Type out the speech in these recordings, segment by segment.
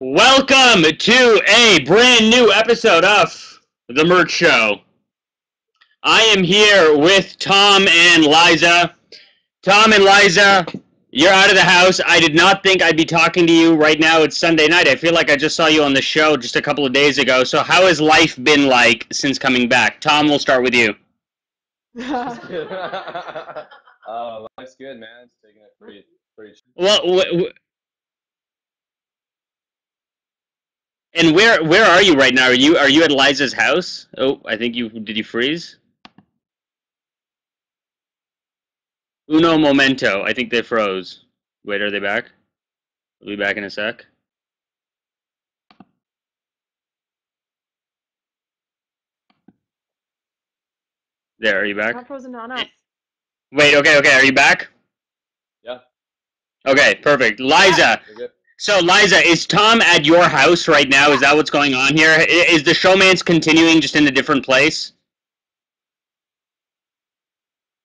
Welcome to a brand new episode of The Murtz Show. I am here with Tom and Liza. Tom and Liza, you're out of the house. I did not think I'd be talking to you right now. It's Sunday night. I feel like I just saw you on the show just a couple of days ago. So how has life been like since coming back? Tom, we'll start with you. Life's good, man. It's taking it pretty. Well, and where are you right now? Are you at Liza's house? Oh, I think did you freeze? Uno momento. I think they froze. Wait, are they back? We'll be back in a sec. There, are you back? Not frozen on us. Wait, okay. Are you back? Yeah. Okay, perfect. Liza. We're good. So, Liza, is Tom at your house right now? Is that what's going on here? Is the showmance continuing just in a different place?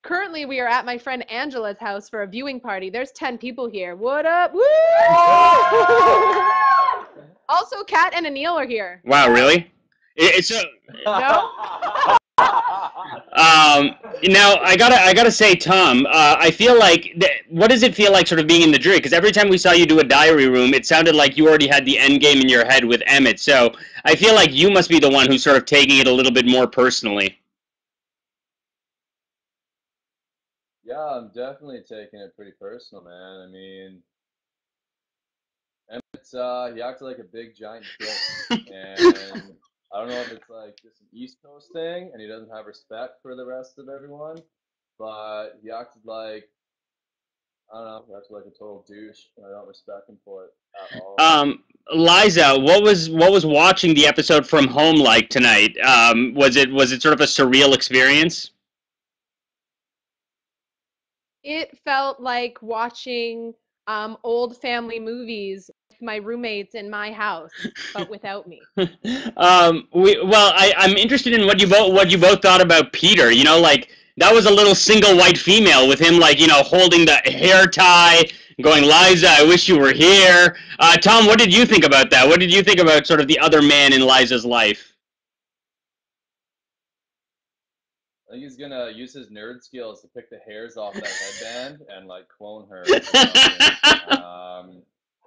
Currently, we are at my friend Angela's house for a viewing party. There's 10 people here. What up? Woo! Also, Kat and Anil are here. Wow, really? It's a... No? Now I gotta say, Tom, I feel like what does it feel like sort of being in the jury? Because every time we saw you do a diary room, it sounded like you already had the end game in your head with Emmett. So I feel like you must be the one who's sort of taking it a little bit more personally. Yeah, I'm definitely taking it pretty personal, man. I mean, Emmett's he acted like a big giant dick, and I don't know if it's like just an East Coast thing, and he doesn't have respect for the rest of everyone, but he acted like I don't know, he acted like a total douche, and I don't respect him for it at all. Liza, what was watching the episode from home like tonight? Was it sort of a surreal experience? It felt like watching old family movies with my roommates in my house, but without me. I'm interested in what you both thought about Peter. You know, like that was a little single white female with him, like holding the hair tie, going, "Liza, I wish you were here." Tom, what did you think about that? What did you think about sort of the other man in Liza's life? I think he's gonna use his nerd skills to pick the hairs off that headband and like clone her.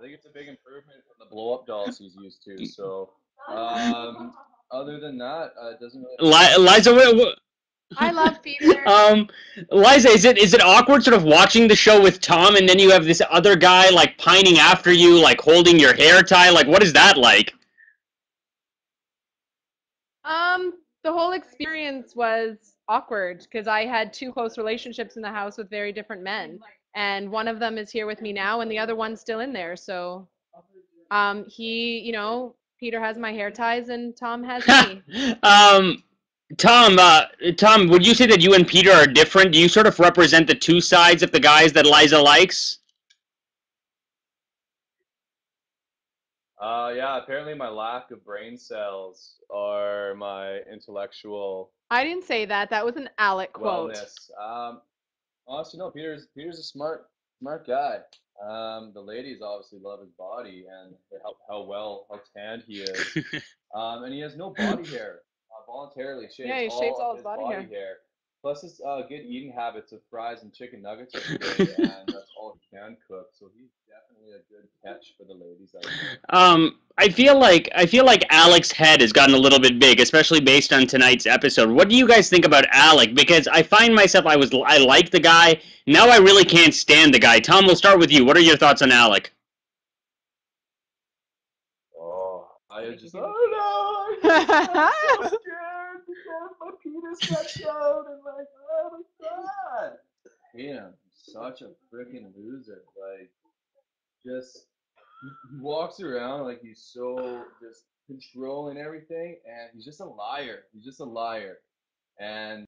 I think it's a big improvement from the blow-up dolls he's used to. So, other than that, it doesn't really. Liza, I love Peter. Liza, is it awkward sort of watching the show with Tom and then you have this other guy like pining after you, like holding your hair tie? Like, what is that like? The whole experience was awkward because I had two close relationships in the house with very different men, and one of them is here with me now, and the other one's still in there. So, Peter has my hair ties, and Tom has me. Tom, would you say that you and Peter are different? Do you sort of represent the two sides of the guys that Liza likes? Yeah, apparently my lack of brain cells are my intellectual I didn't say that. That was an Alec quote. wellness. Honestly, no, Peter's a smart guy. The ladies obviously love his body and how tanned he is. And he has no body hair. Voluntarily shaves Yeah, he shaves all his body hair. Plus his good eating habits of fries and chicken nuggets every day, and that's all he can cook. So he's definitely a good catch for the ladies out there. I feel like Alec's head has gotten a little bit big, especially based on tonight's episode. What do you guys think about Alec? Because I find myself I like the guy. Now I really can't stand the guy. Tom, we'll start with you. What are your thoughts on Alec? Oh, I just oh no, I'm so scared because my penis got out and like oh my god. Damn, such a freaking loser. Like just he walks around like he's so just controlling everything, and he's just a liar. He's just a liar. And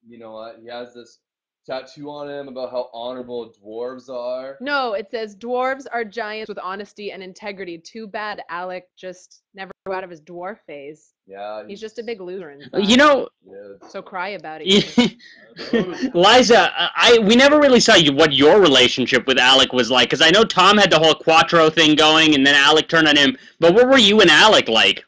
you know what? He has this tattoo on him about how honorable dwarves are. No, it says dwarves are giants with honesty and integrity. Too bad Alec just never grew out of his dwarf phase. Yeah, He's just a big loser inside. You know, So cry about it. You. Liza, we never really saw what your relationship with Alec was like, because I know Tom had the whole Quattro thing going, and then Alec turned on him. But what were you and Alec like?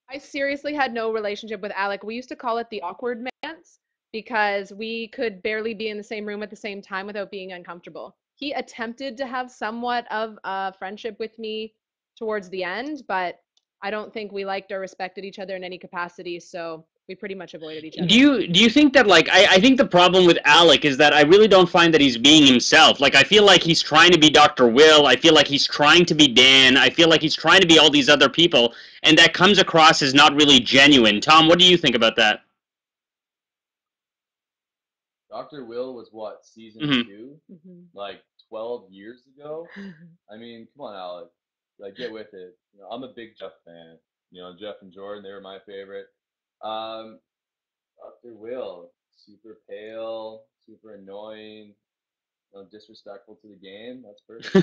I seriously had no relationship with Alec. We used to call it the awkward manse because we could barely be in the same room at the same time without being uncomfortable. He attempted to have somewhat of a friendship with me towards the end, but I don't think we liked or respected each other in any capacity, so we pretty much avoided each other. Do you think that, like, I think the problem with Alec is that I really don't find that he's being himself. Like, I feel like he's trying to be Dr. Will. I feel like he's trying to be Dan. I feel like he's trying to be all these other people, and that comes across as not really genuine. Tom, what do you think about that? Dr. Will was what, season Mhm. 2? Mm-hmm. Like 12 years ago? I mean, come on, Alec. Like, get with it. You know, I'm a big Jeff fan. You know, Jeff and Jordan, they were my favorite. Dr. Will, super pale, super annoying, you know, disrespectful to the game. That's perfect.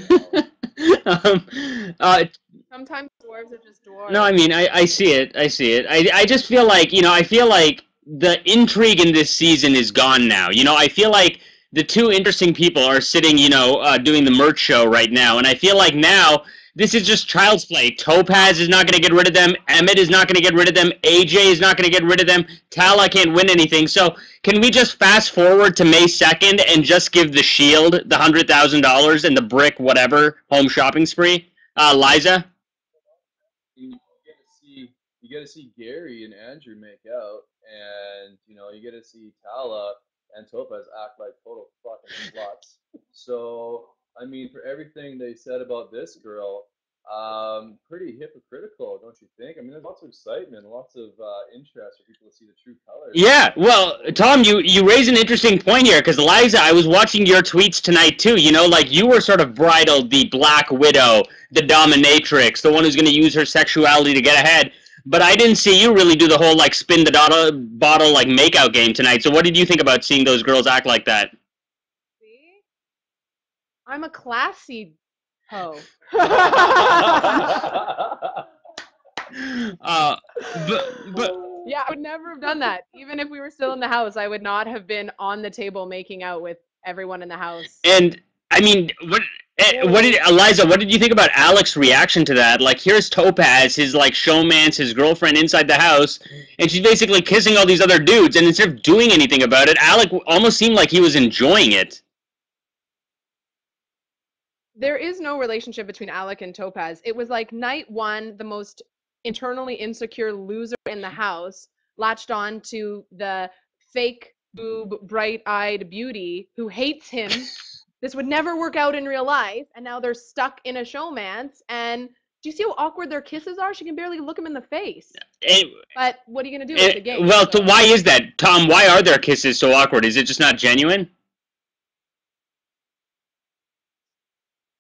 Sometimes dwarves are just dwarves. No, I mean, I see it. I see it. I just feel like, I feel like the intrigue in this season is gone now. I feel like the two interesting people are sitting, doing the Murtz show right now. And I feel like now this is just child's play. Topaz is not going to get rid of them. Emmett is not going to get rid of them. AJ is not going to get rid of them. Tala can't win anything. So can we just fast forward to May 2nd and just give the Shield the $100,000 and the Brick whatever home shopping spree? Liza? You get to see Gary and Andrew make out, and you know you get to see Tala and Topaz act like total fucking sluts. So I mean, for everything they said about this girl, pretty hypocritical, don't you think? I mean, there's lots of excitement, lots of interest for people to see the true colors. Yeah, well, Tom, you raise an interesting point here, because Liza, I was watching your tweets tonight too. Like you were sort of bridled the Black Widow, the dominatrix, the one who's going to use her sexuality to get ahead. But I didn't see you really do the whole like spin the bottle like makeout game tonight. So what did you think about seeing those girls act like that? See? I'm a classy hoe. But Yeah, I would never have done that. Even if we were still in the house, I would not have been on the table making out with everyone in the house. And I mean, what did Eliza? What did you think about Alex's reaction to that? Like, here's Topaz, his like showman's, his girlfriend inside the house, and she's basically kissing all these other dudes. And instead of doing anything about it, Alec almost seemed like he was enjoying it. There is no relationship between Alec and Topaz. It was like night one, the most internally insecure loser in the house latched on to the fake boob, bright-eyed beauty who hates him. This would never work out in real life, and now they're stuck in a showmance. And do you see how awkward their kisses are? She can barely look him in the face. But what are you gonna do with the game? Well, why is that, Tom? Why are their kisses so awkward? Is it just not genuine?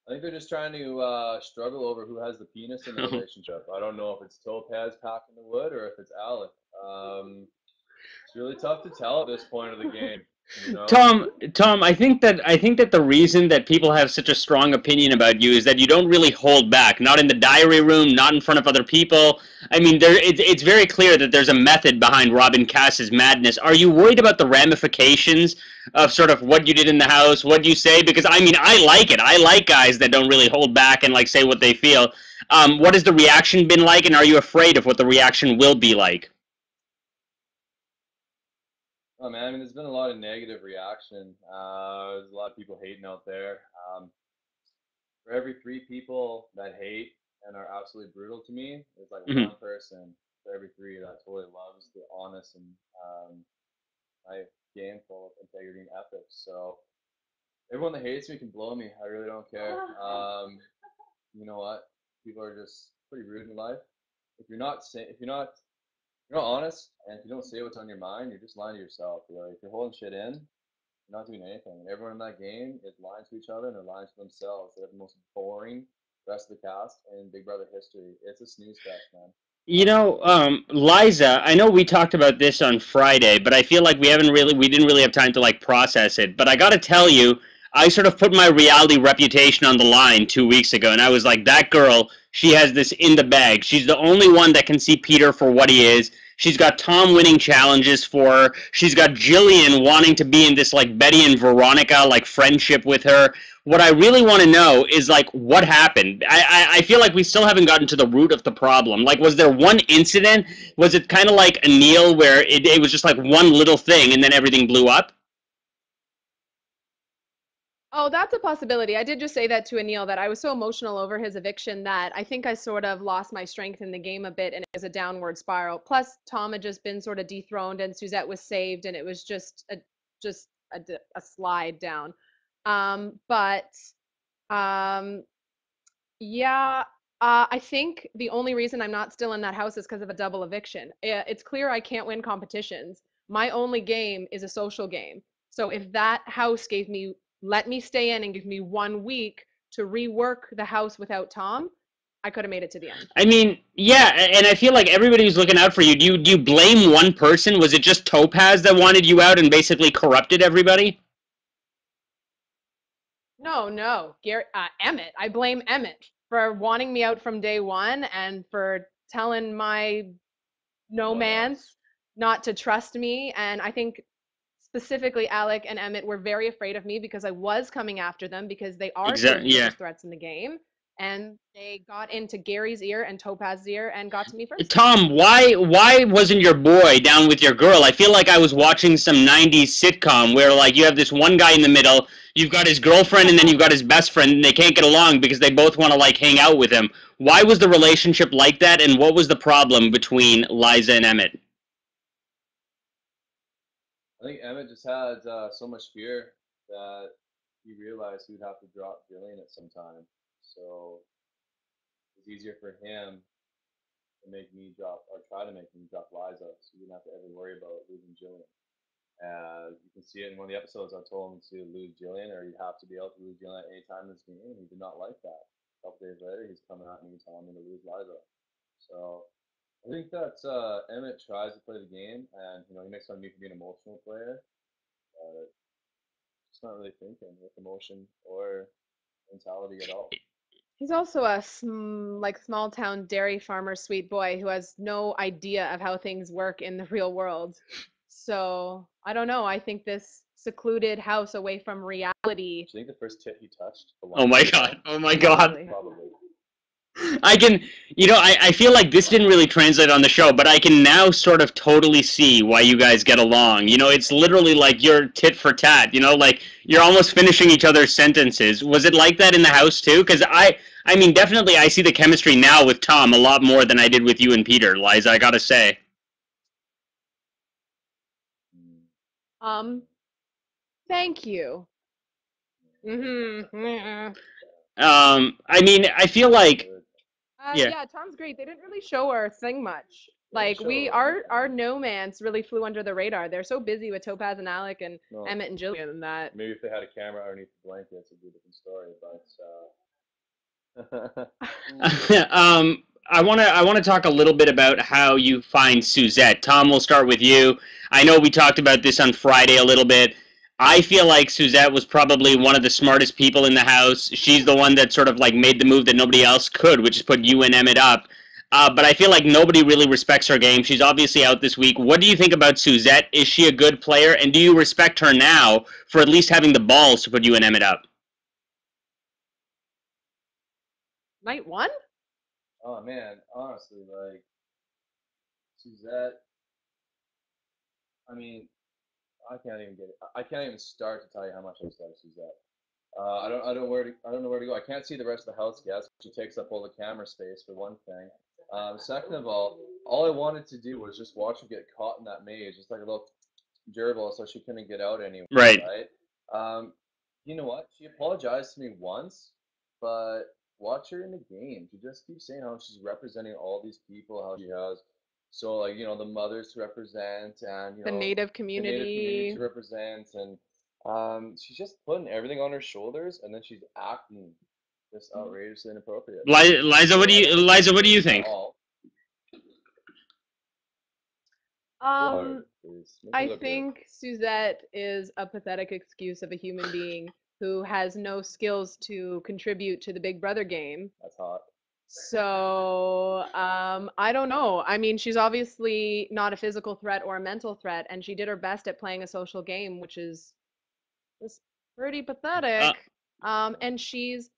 I think they're just trying to struggle over who has the penis in the relationship. I don't know if it's Topaz packing the wood or if it's Alec. It's really tough to tell at this point of the game. You know? Tom, I think that the reason that people have such a strong opinion about you is that you don't really hold back. Not in the diary room, not in front of other people. I mean, it's very clear that there's a method behind Robin Cass's madness. Are you worried about the ramifications of sort of what you did in the house, what you say? Because I mean, I like it. I like guys that don't really hold back and like say what they feel. What has the reaction been like, and are you afraid of what the reaction will be like? Oh man, I mean, there's been a lot of negative reaction. There's a lot of people hating out there. For every 3 people that hate and are absolutely brutal to me, there's like one person for every 3 that totally loves the honest and my game full of integrity and ethics. So everyone that hates me can blow me. I really don't care. You know what? People are just pretty rude in life. If you're not honest, and if you don't say what's on your mind, you're just lying to yourself. If you're holding shit in, you're not doing anything. And everyone in that game is lying to each other and they're lying to themselves. They have the most boring rest of the cast in Big Brother history. It's a snooze fest, man. Liza, I know we talked about this on Friday, but I feel like we didn't really have time to like process it. But I gotta tell you, I sort of put my reality reputation on the line 2 weeks ago, and I was like, that girl, she has this in the bag. She's the only one that can see Peter for what he is. She's got Tom winning challenges for her. She's got Jillian wanting to be in this like Betty and Veronica like friendship with her. What I really want to know is like what happened. I feel like we still haven't gotten to the root of the problem. Like, was there one incident? Was it kind of like Anil where it was just like one little thing and then everything blew up? Oh, that's a possibility. I did just say that to Anil that I was so emotional over his eviction that I think I sort of lost my strength in the game a bit and it was a downward spiral. Plus, Tom had just been sort of dethroned and Suzette was saved and it was just a slide down. But um, yeah, I think the only reason I'm not still in that house is because of a double eviction. It's clear I can't win competitions. My only game is a social game. So if that house let me stay in and give me 1 week to rework the house without Tom, I could have made it to the end. I mean, yeah, and I feel like everybody was looking out for you. Do you blame one person? Was it just Topaz that wanted you out and basically corrupted everybody? No, no, Emmett. I blame Emmett for wanting me out from day one and for telling my no mans not to trust me. And I think specifically Alec and Emmett were very afraid of me because I was coming after them because they are two of Exactly. the Yeah. biggest threats in the game. And they got into Gary's ear and Topaz's ear and got to me first. Tom, why wasn't your boy down with your girl? I feel like I was watching some '90s sitcom where like you have this one guy in the middle, you've got his girlfriend, and then you've got his best friend, and they can't get along because they both want to like hang out with him. Why was the relationship like that, and what was the problem between Liza and Emmett? I think Emmett just had so much fear that he realized he would have to drop Jillian at some time. So it's easier for him to make me drop or try to make me drop Liza, so he didn't have to ever worry about losing Jillian. You can see it in one of the episodes. I told him to lose Jillian, or you have to be able to lose Jillian at any time in this game. He did not like that. A couple days later, he's coming out and telling me to lose Liza. So I think that Emmett tries to play the game, and he makes fun of me for being an emotional player, but just not really thinking with emotion or mentality at all. He's also a small town dairy farmer sweet boy who has no idea of how things work in the real world. So I don't know. I think this secluded house away from reality. Do you think the first tit he touched? Oh my god! Oh my god! Probably. I can, I feel like this didn't really translate on the show, but I can now sort of totally see why you guys get along. It's literally like you're tit for tat, like you're almost finishing each other's sentences. Was it like that in the house too? Because I mean, definitely I see the chemistry now with Tom a lot more than I did with you and Peter, Liza, I gotta say. Thank you. Mm-hmm. I mean, I feel like, yeah. Yeah, Tom's great. They didn't really show our thing much. Like our no mans really flew under the radar. They're so busy with Topaz and Alec and Emmett and Jillian that maybe if they had a camera underneath the blankets, it'd be a different story. But I want to talk a little bit about how you find Suzette. Tom, we'll start with you. I know we talked about this on Friday a little bit. I feel like Suzette was probably one of the smartest people in the house. She's the one that sort of like made the move that nobody else could, which is put you and Emmett up. But I feel like nobody really respects her game. She's obviously out this week. What do you think about Suzette? Is she a good player? And do you respect her now for at least having the balls to put you and Emmett up? night one? oh man, honestly, like Suzette. I mean, I can't even get it. I can't even start to tell you how much I love Suzette. I don't know where to go. I can't see the rest of the house guests. She takes up all the camera space for one thing. Second of all I wanted to do was just watch her get caught in that maze, just like a little gerbil, so she couldn't get out anywhere. Right. You know what? She apologized to me once, but watch her in the game. She just keeps saying how she's representing all these people, how she has so like the mothers to represent and The native the native community community. to represent, and she's just putting everything on her shoulders, and then she's acting just outrageously inappropriate. Liza, what do you think? At all. Please. Make it I look good. think Suzette is a pathetic excuse of a human being who has no skills to contribute to the Big Brother game. That's hot. So, I don't know. I mean, she's obviously not a physical threat or a mental threat, and she did her best at playing a social game, which is just pretty pathetic. And she's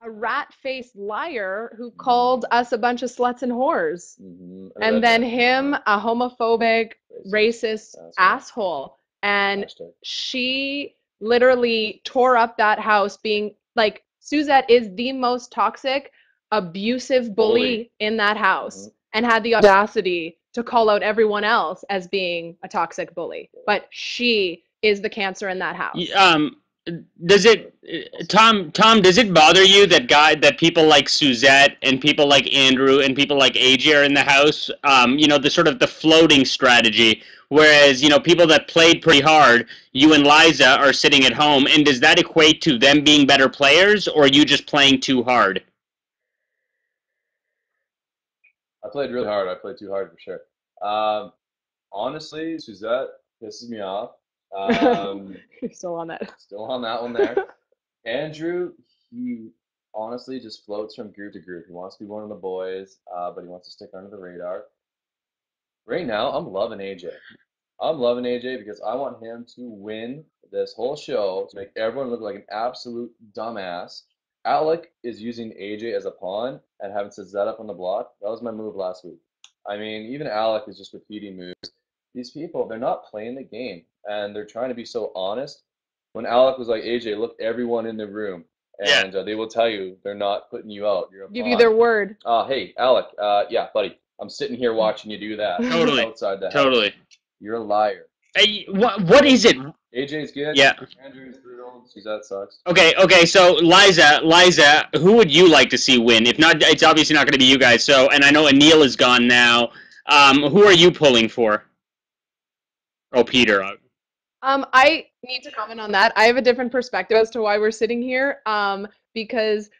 a rat-faced liar who called us a bunch of sluts and whores. And then him, a homophobic, racist asshole. And Hashtag. she literally tore up that house being like, Suzette is the most toxic, abusive bully in that house and had the audacity to call out everyone else as being a toxic bully. But she is the cancer in that house. Does it, Tom, does it bother you that people like Suzette and people like Andrew and people like AJ are in the house? The sort of the floating strategy, whereas, people that played pretty hard, you and Liza are sitting at home, and does that equate to them being better players, or are you just playing too hard? I played really hard. I played too hard for sure. Honestly, Suzette pisses me off. Still on that. Still on that one there. Andrew, he honestly just floats from group to group. He wants to be one of the boys, but he wants to stick under the radar. Right now, I'm loving AJ. I'm loving AJ because I want him to win this whole show to make everyone look like an absolute dumbass. Alec is using AJ as a pawn and having Suzette up on the block. That was my move last week. I mean, even Alec is just repeating moves. These people, they're not playing the game, and they're trying to be so honest. When Alec was like, AJ, look everyone in the room, and they will tell you they're not putting you out. You're a Give pawn. you their word. Hey, Alec, yeah, buddy, I'm sitting here watching you do that. Totally. Outside the house. Totally. You're a liar. Hey, what is it? AJ's good. Yeah. Andrew's brutal. Suzette sucks. Okay, so Liza, who would you like to see win? If not, it's obviously not going to be you guys. So, and I know Anil is gone now. Who are you pulling for? Oh, Peter. I need to comment on that. I have a different perspective as to why we're sitting here. Because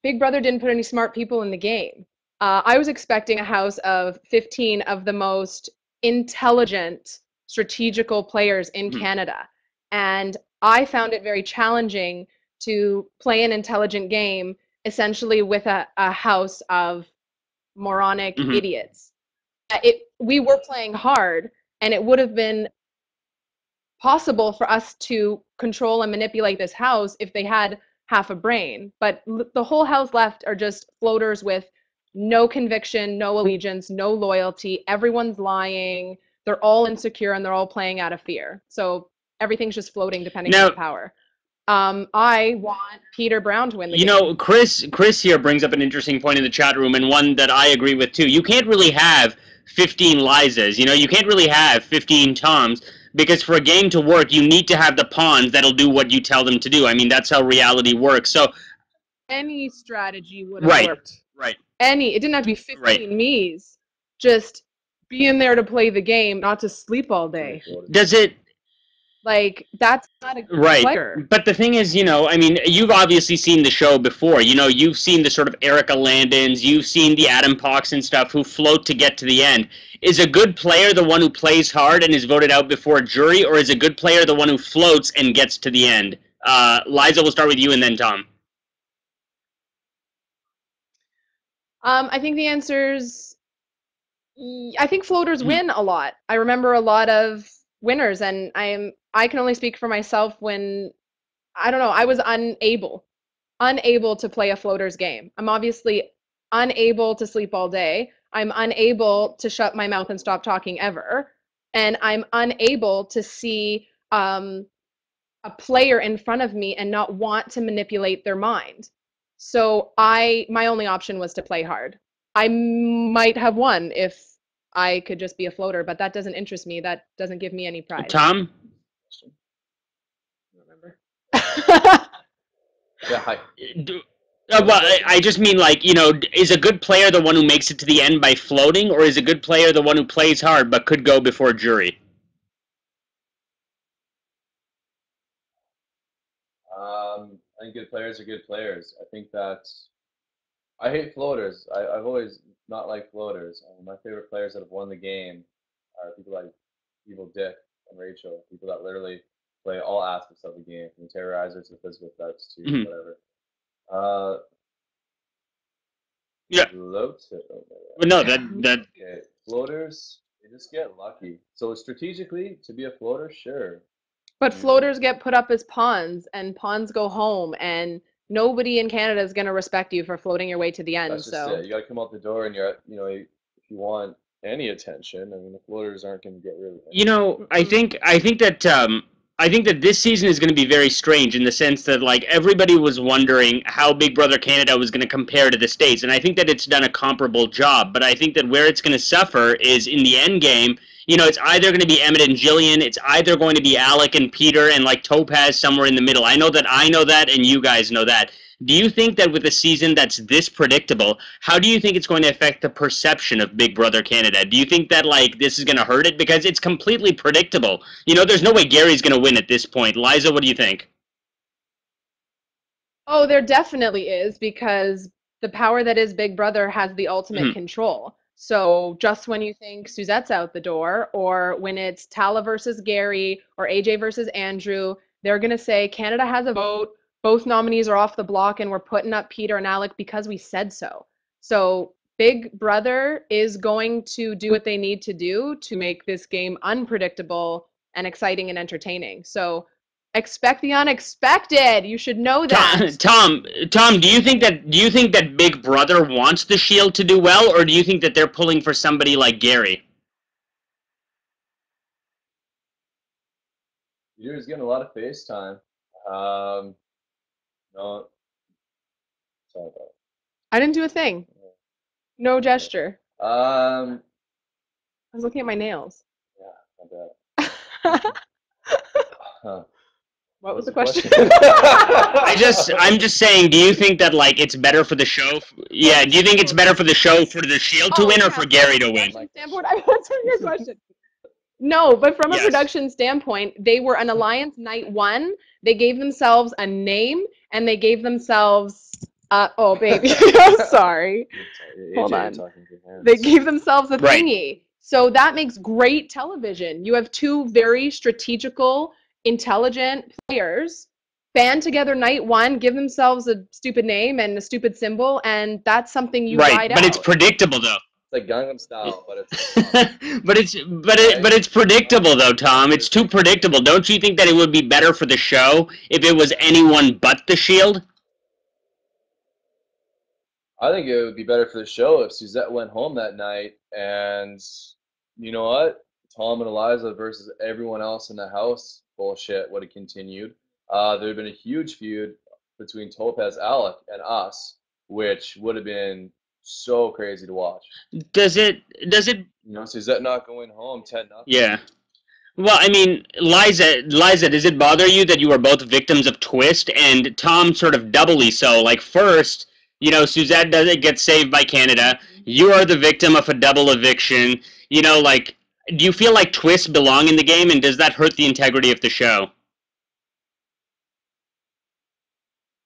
Big Brother didn't put any smart people in the game. I was expecting a house of 15 of the most intelligent, strategical players in Canada. And I found it very challenging to play an intelligent game, essentially with a house of moronic idiots. We were playing hard, and it would have been possible for us to control and manipulate this house if they had half a brain. But the whole house left are just floaters with no conviction, no allegiance, no loyalty. Everyone's lying. They're all insecure and they're all playing out of fear. So everything's just floating depending on the power. I want Peter Brown to win the game. Chris here brings up an interesting point in the chat room, and one that I agree with too. You can't really have 15 Lizas. You can't really have 15 Toms, because for a game to work, you need to have the pawns that'll do what you tell them to do. I mean, that's how reality works. So any strategy would have worked. Right. It didn't have to be 15 me's. Just being there to play the game, not to sleep all day. Does it? Like, that's not a player. But the thing is, I mean, you've obviously seen the show before. You've seen the sort of Erica Landons, you've seen the Adam Pox and stuff who float to get to the end. Is a good player the one who plays hard and is voted out before a jury, or is a good player the one who floats and gets to the end? Liza, we'll start with you and then Tom. I think the answer's... I think floaters win a lot. I remember a lot of winners, and I can only speak for myself when, I don't know, I was unable to play a floaters game. I'm obviously unable to sleep all day. I'm unable to shut my mouth and stop talking ever. And I'm unable to see a player in front of me and not want to manipulate their mind. So my only option was to play hard. I might have won if I could just be a floater, but that doesn't interest me. That doesn't give me any pride. Tom? I don't remember. Yeah, hi. Well, I just mean, is a good player the one who makes it to the end by floating, or is a good player the one who plays hard but could go before jury? I think good players are good players. I think that I hate floaters. I've always not liked floaters. My favorite players that have won the game are people like Evil Dick and Rachel, people that literally play all aspects of the game, from terrorizers to physical threats to Mhm. whatever. Yeah. But no, that Okay, floaters, they just get lucky. So strategically, to be a floater, sure. But You- floaters get put up as pawns, and pawns go home, and nobody in Canada is going to respect you for floating your way to the end. That's just So it. You got to come out the door, and if you want any attention, I mean, the floaters aren't going to get really. you know, I think that this season is going to be very strange in the sense that like everybody was wondering how Big Brother Canada was going to compare to the States, and I think that it's done a comparable job. But I think that where it's going to suffer is in the end game. You know, it's either going to be Emmett and Jillian, it's either going to be Alec and Peter, and like Topaz somewhere in the middle. I know that, and you guys know that. Do you think that with a season that's this predictable, how do you think it's going to affect the perception of Big Brother Canada? Do you think that like this is going to hurt it because it's completely predictable? You know, there's no way Gary's going to win at this point. Liza, what do you think? oh, there definitely is because the power that is Big Brother has the ultimate Mhm. control. So just when you think Suzette's out the door, or when it's Tala versus Gary or AJ versus Andrew, they're going to say Canada has a vote. Both nominees are off the block, and we're putting up Peter and Alec because we said so. So Big Brother is going to do what they need to do to make this game unpredictable and exciting and entertaining. So expect the unexpected. You should know that. Tom, do you think that Big Brother wants the Shield to do well, or do you think that they're pulling for somebody like Gary? Peter's getting a lot of face time. No, sorry about I didn't do a thing. No gesture. that. I was looking at my nails. Yeah, my bad. Huh. What was the question? I'm just saying, do you think that like it's better for the show? Yeah, do you think it's better for the show for the Shield to Oh, win or yeah, for from Gary a to win? production standpoint, I'm answering your question. No, but from a Yes. production standpoint, they were an alliance night one. They gave themselves a name and they gave themselves oh baby, I'm sorry. Hold on. They gave themselves a Right. thingy. So that makes great television. You have two very strategical, intelligent players band together night one, give themselves a stupid name and a stupid symbol, and that's something you Right, ride but out. it's predictable though. It's like Gangnam Style, but it's but it's predictable though, Tom. It's too predictable. Don't you think that it would be better for the show if it was anyone but the Shield? I think it would be better for the show if Suzette went home that night, and you know what? Tom and Eliza versus everyone else in the house bullshit would have continued. There would have been a huge feud between Topaz, Alec, and us, which would have been so crazy to watch. Does it You know, Suzette not going home 10-0. Yeah. Well, I mean, Liza, does it bother you that you were both victims of Twist and Tom sort of doubly so? Like first, you know, Suzette doesn't get saved by Canada. You are the victim of a double eviction. You know, like, do you feel like twists belong in the game, and does that hurt the integrity of the show?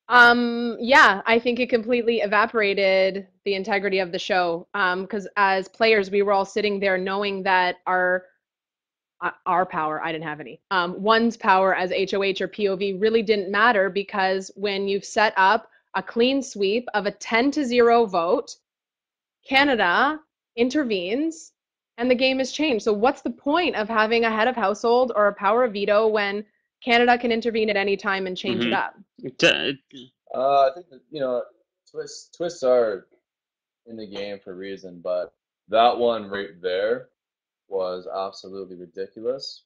Yeah, I think it completely evaporated the integrity of the show. Because as players, we were all sitting there knowing that our power, I didn't have any. One's power as HOH or POV really didn't matter because when you've set up a clean sweep of a 10-0 vote, Canada intervenes and the game is changed. So what's the point of having a head of household or a power of veto when Canada can intervene at any time and change it up? I think that, you know, twists are in the game for a reason, but that one right there was absolutely ridiculous.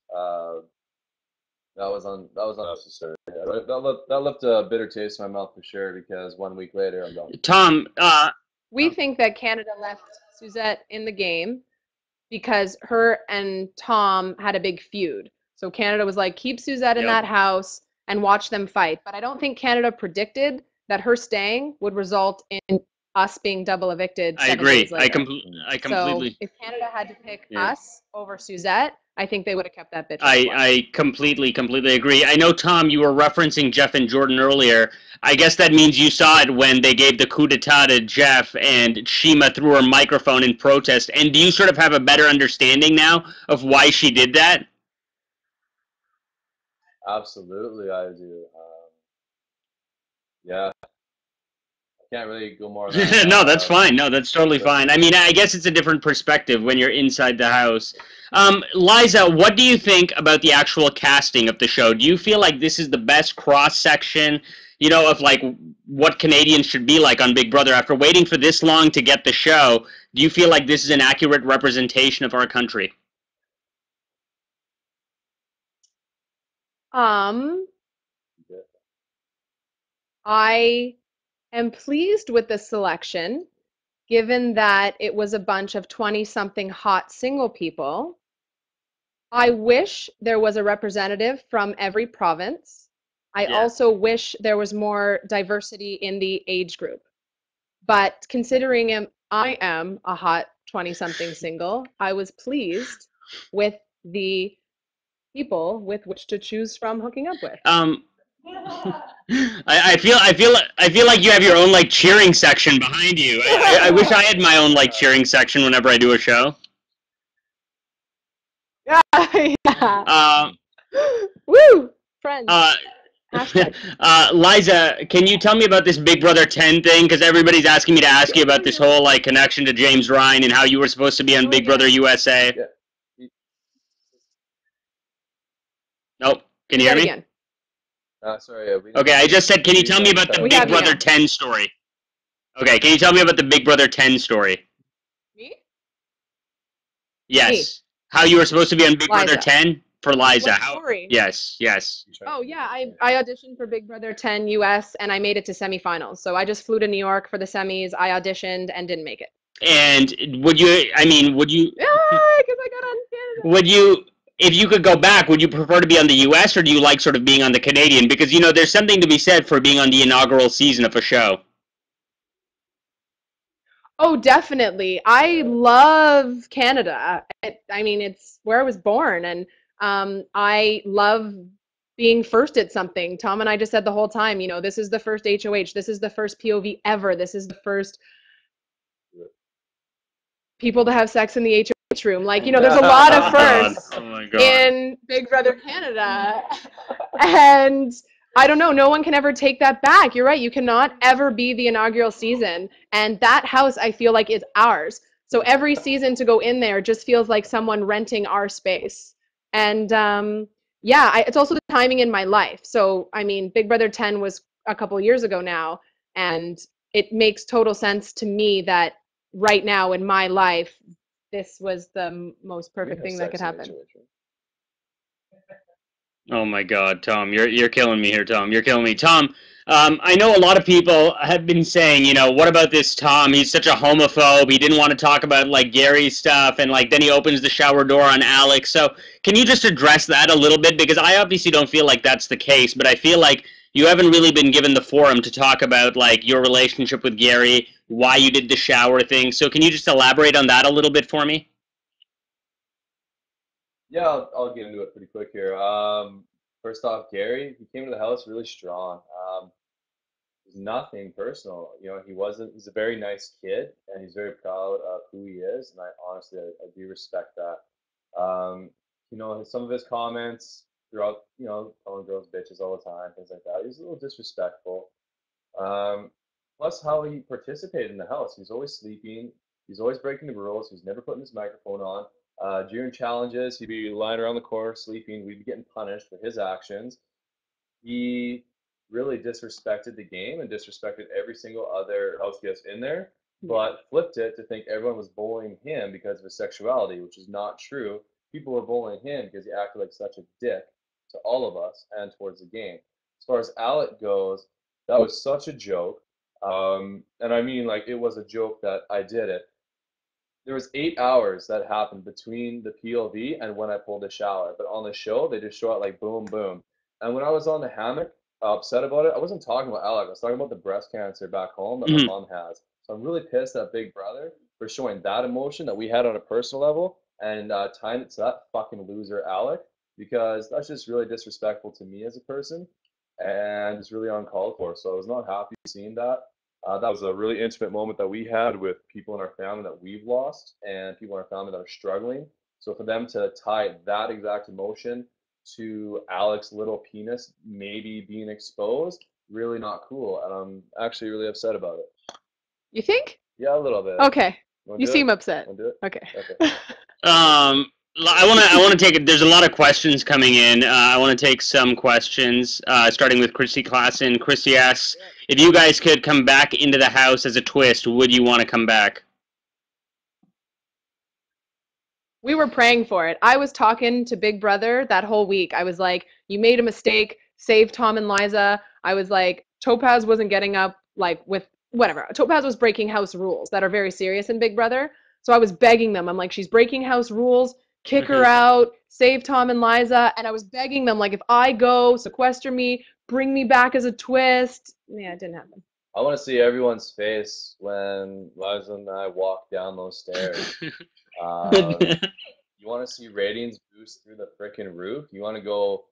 That was unnecessary. That left a bitter taste in my mouth for sure because 1 week later I'm gone. Tom, We think that Canada left Suzette in the game because her and Tom had a big feud. So Canada was like, keep Suzette in that house and watch them fight. But I don't think Canada predicted that her staying would result in us being double evicted. I 7 agree. days later. I completely. So if Canada had to pick us over Suzette, I think they would have kept that bitch. On the block. I completely agree. I know, Tom, you were referencing Jeff and Jordan earlier. I guess that means you saw it when they gave the coup d'etat to Jeff and Shima threw her microphone in protest. And do you sort of have a better understanding now of why she did that? Absolutely, I do. Yeah, I can't really go more than No, that's fine. No, that's totally fine. I mean, I guess it's a different perspective when you're inside the house. Liza, what do you think about the actual casting of the show? Do you feel like this is the best cross-section, of like what Canadians should be like on Big Brother? After waiting for this long to get the show, do you feel like this is an accurate representation of our country? I am pleased with the selection, given that it was a bunch of 20-something hot single people. I wish there was a representative from every province. I also wish there was more diversity in the age group. But considering I am a hot 20-something single, I was pleased with the people with which to choose from hooking up with. I feel like you have your own like cheering section behind you. I wish I had my own like cheering section whenever I do a show. Yeah. Woo! Friends. Liza, can you tell me about this Big Brother 10 thing? Because everybody's asking me to ask you about this whole like connection to James Ryan and how you were supposed to be on Big Brother USA. Nope. Can you hear me? Again. Sorry. Okay, I just said, can you tell me about the Big Brother 10 story? Okay, can you tell me about the Big Brother 10 story? Me? Yes. Me. How you were supposed to be on Big Liza. Brother 10 for Liza. What story? Yes. Oh, yeah, I auditioned for Big Brother 10 US and I made it to semifinals. So I just flew to New York for the semis. I auditioned and didn't make it. And would you? Yeah, because I got on Canada. Would you, if you could go back, would you prefer to be on the US or do you like sort of being on the Canadian? Because, there's something to be said for being on the inaugural season of a show. Oh, definitely. I love Canada. It's where I was born, and I love being first at something. Tom and I just said the whole time, this is the first HOH, this is the first POV ever, this is the first people to have sex in the HOH room. Like, there's a lot of firsts in Big Brother Canada, and I don't know. No one can ever take that back. You're right. You cannot ever be the inaugural season. And that house, I feel like, is ours. So every season to go in there just feels like someone renting our space. And it's also the timing in my life. So, Big Brother 10 was a couple years ago now. And it makes total sense to me that right now in my life, this was the most perfect thing that could happen. Oh my God, Tom, you're killing me here, Tom. You're killing me, Tom. I know a lot of people have been saying, what about this Tom? He's such a homophobe. He didn't want to talk about like Gary's stuff, and like then he opens the shower door on Alex. So can you just address that a little bit? Because I obviously don't feel like that's the case, but I feel like you haven't really been given the forum to talk about like your relationship with Gary, why you did the shower thing. So can you just elaborate on that a little bit for me? Yeah, I'll get into it pretty quick here. First off, Gary, he came to the house really strong. It was nothing personal. He's a very nice kid and he's very proud of who he is. And I do respect that. Some of his comments throughout, calling girls bitches all the time, things like that. He's a little disrespectful. Plus how he participated in the house. He's always sleeping. He's always breaking the rules. He's never putting his microphone on. During challenges, he'd be lying around the corner sleeping. We'd be getting punished for his actions. He really disrespected the game and disrespected every single other house guest in there, but flipped it to think everyone was bullying him because of his sexuality, which is not true. People were bullying him because he acted like such a dick to all of us and towards the game. As far as Alec goes, that was such a joke. And it was a joke that I did it. There was 8 hours that happened between the POV and when I pulled the shower. But on the show, they just show it like boom, boom. And when I was on the hammock, upset about it, I wasn't talking about Alec. I was talking about the breast cancer back home that my mom has. So I'm really pissed at Big Brother for showing that emotion that we had on a personal level and tying it to that fucking loser Alec, because that's just really disrespectful to me as a person, and it's really uncalled for. So I was not happy seeing that. That was a really intimate moment that we had with people in our family that we've lost and people in our family that are struggling. So for them to tie that exact emotion to Alec's little penis maybe being exposed, really not cool. And I'm actually really upset about it. You think? Yeah, a little bit. Okay. Wanna You do seem it? upset. Wanna do it? Okay. Okay. I want to take it. There's a lot of questions coming in. I want to take some questions, starting with Christy Klassen. Christy asks, if you guys could come back into the house as a twist, would you want to come back? We were praying for it. I was talking to Big Brother that whole week. I was like, you made a mistake. Save Tom and Liza. I was like, Topaz wasn't getting up, like, with whatever. Topaz was breaking house rules that are very serious in Big Brother. So I was begging them. I'm like, she's breaking house rules. Kick her out. Save Tom and Liza. And I was begging them, like, if I go, sequester me, bring me back as a twist. Yeah, it didn't happen. I want to see everyone's face when Liza and I walk down those stairs. You want to see ratings boost through the freaking roof? You want to go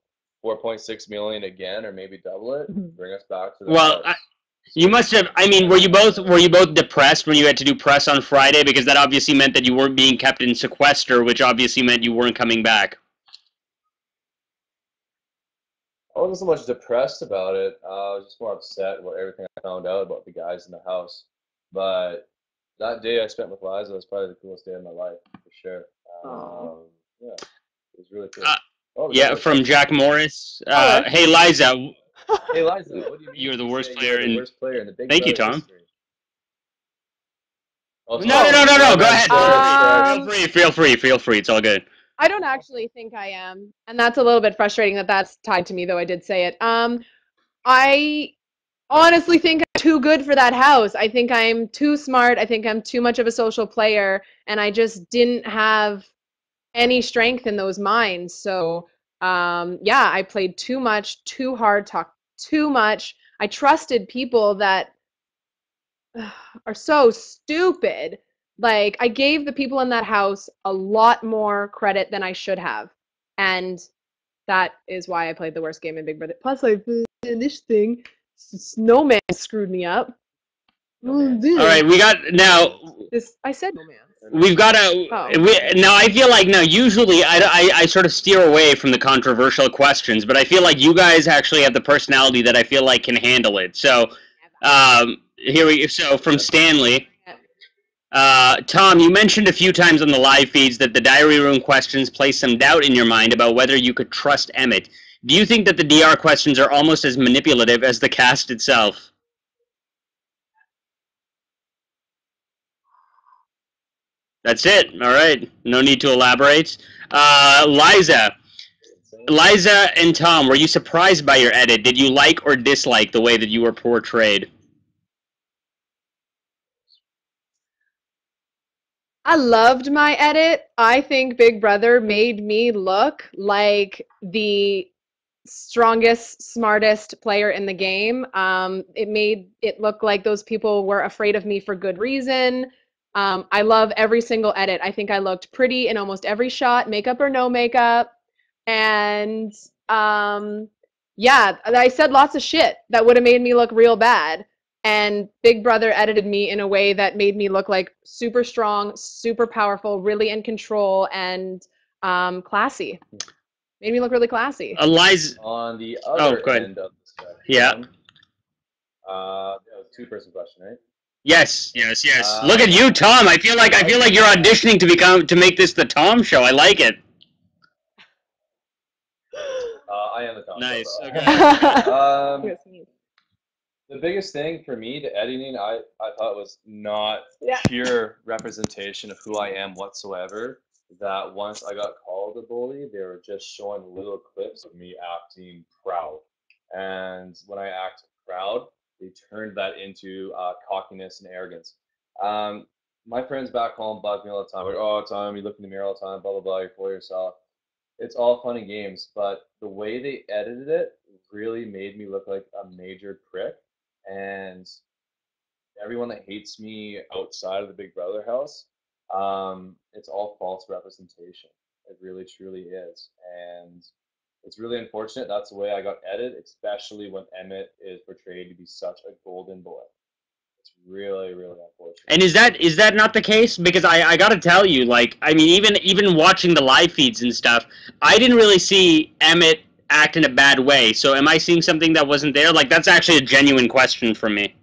4.6 million again, or maybe double it? Bring us back to the Well, house. you must have. I mean, were you both depressed when you had to do press on Friday? Because that obviously meant that you weren't being kept in sequester, which obviously meant you weren't coming back. I wasn't so much depressed about it. I was just more upset about everything I found out about the guys in the house. But that day I spent with Liza was probably the coolest day of my life, for sure. Yeah, it was really cool. Oh, Yeah, from Jack Morris. Hey, Liza. Hey, Liza, what do you mean? You're the worst say player you're the worst player in the Big Thank you, Brother Tom. history? Oh, No. Go ahead. Feel free. It's all good. I don't actually think I am, and that's a little bit frustrating that that's tied to me, though I did say it. I honestly think I'm too good for that house. I think I'm too smart. I think I'm too much of a social player, and I just didn't have any strength in those minds. So, yeah, I played too much, too hard, talked too much. I trusted people that are so stupid. Like, I gave the people in that house a lot more credit than I should have. And that is why I played the worst game in Big Brother. Plus, I this thing, Snowman screwed me up. All right, we got now. I said Snowman. We've got to. Now I feel like now usually I sort of steer away from the controversial questions, but I feel like you guys actually have the personality that I feel like can handle it. So, So from Stanley. Tom, you mentioned a few times on the live feeds that the diary room questions place some doubt in your mind about whether you could trust Emmett. Do you think that the DR questions are almost as manipulative as the cast itself? That's it. All right. No need to elaborate. Liza and Tom, were you surprised by your edit? Did you like or dislike the way that you were portrayed? I loved my edit. I think Big Brother made me look like the strongest, smartest player in the game. It made it look like those people were afraid of me for good reason. I love every single edit. I think I looked pretty in almost every shot, makeup or no makeup. And yeah, I said lots of shit that would have made me look real bad. And Big Brother edited me in a way that made me look like super strong, super powerful, really in control, and classy. Made me look really classy. Liza. On the other end of the spectrum. Yeah. That was a two-person question, right? Yes. Look at you, Tom. I feel like you're auditioning to make this the Tom show. I like it. I am the Tom. Nice. Okay. The biggest thing for me to editing, I thought was not pure representation of who I am whatsoever. That once I got called a bully, they were just showing little clips of me acting proud. And when I act proud, they turned that into cockiness and arrogance. My friends back home bug me all the time, like, oh, Tom, you look in the mirror all the time, blah, blah, blah, you're full of yourself. It's all fun and games, but the way they edited it really made me look like a major prick. And everyone that hates me outside of the Big Brother house It's all false representation. It really, truly is. And it's really unfortunate. That's the way I got edited, especially when Emmett is portrayed to be such a golden boy. It's really, really unfortunate. And is that not the case? Because I gotta tell you, like, I mean, even watching the live feeds and stuff, I didn't really see Emmett act in a bad way. So am I seeing something that wasn't there? Like, that's actually a genuine question for me.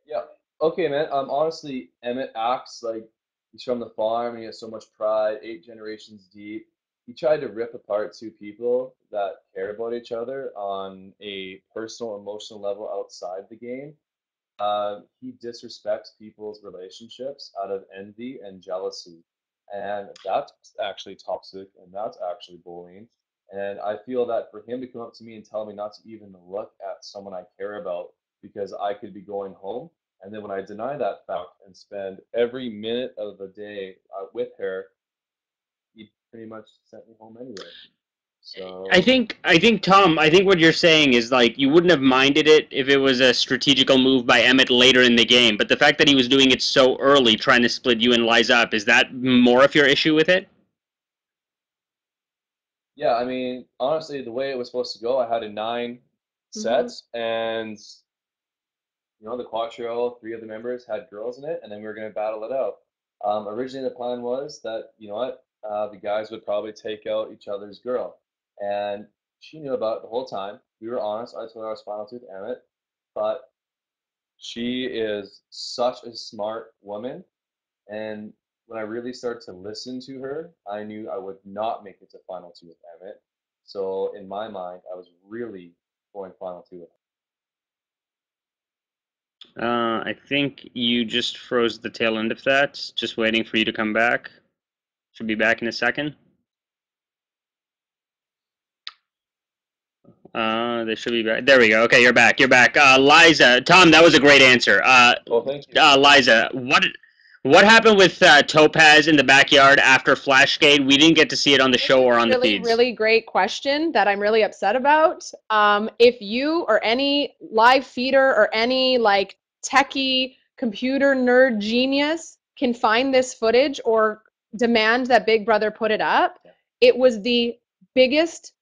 Yeah. Okay, man. Honestly, Emmett acts like he's from the farm and he has so much pride, 8 generations deep. He tried to rip apart two people that care about each other on a personal, emotional level outside the game. He disrespects people's relationships out of envy and jealousy. And that's actually toxic and that's actually bullying. And I feel that for him to come up to me and tell me not to even look at someone I care about because I could be going home, and then when I deny that fact and spend every minute of the day with her, he pretty much sent me home anyway. So I think Tom, I think what you're saying is like you wouldn't have minded it if it was a strategical move by Emmett later in the game, but the fact that he was doing it so early, trying to split you and Liza up, is that more of your issue with it? yeah, I mean, honestly, the way it was supposed to go, I had a 9 sets, and the Quattro, 3 of the members had girls in it, and then we were going to battle it out. Originally, the plan was that, the guys would probably take out each other's girl. And she knew about it the whole time. We were honest. I told her I was final tooth Emmett. But she is such a smart woman. And when I really started to listen to her, I knew I would not make it to final two with Emmett. So in my mind, I was really going final two with I think you just froze the tail end of that. Just waiting for you to come back. Should be back in a second. They should be back. There we go. Okay, you're back. You're back. Liza, Tom, that was a great answer. Well, thank you. Liza, what happened with Topaz in the backyard after Flashgate? We didn't get to see it on the show or on the feeds. Really great question that I'm really upset about. If you or any live feeder or any like techie computer nerd genius can find this footage or demand that Big Brother put it up, it was the biggest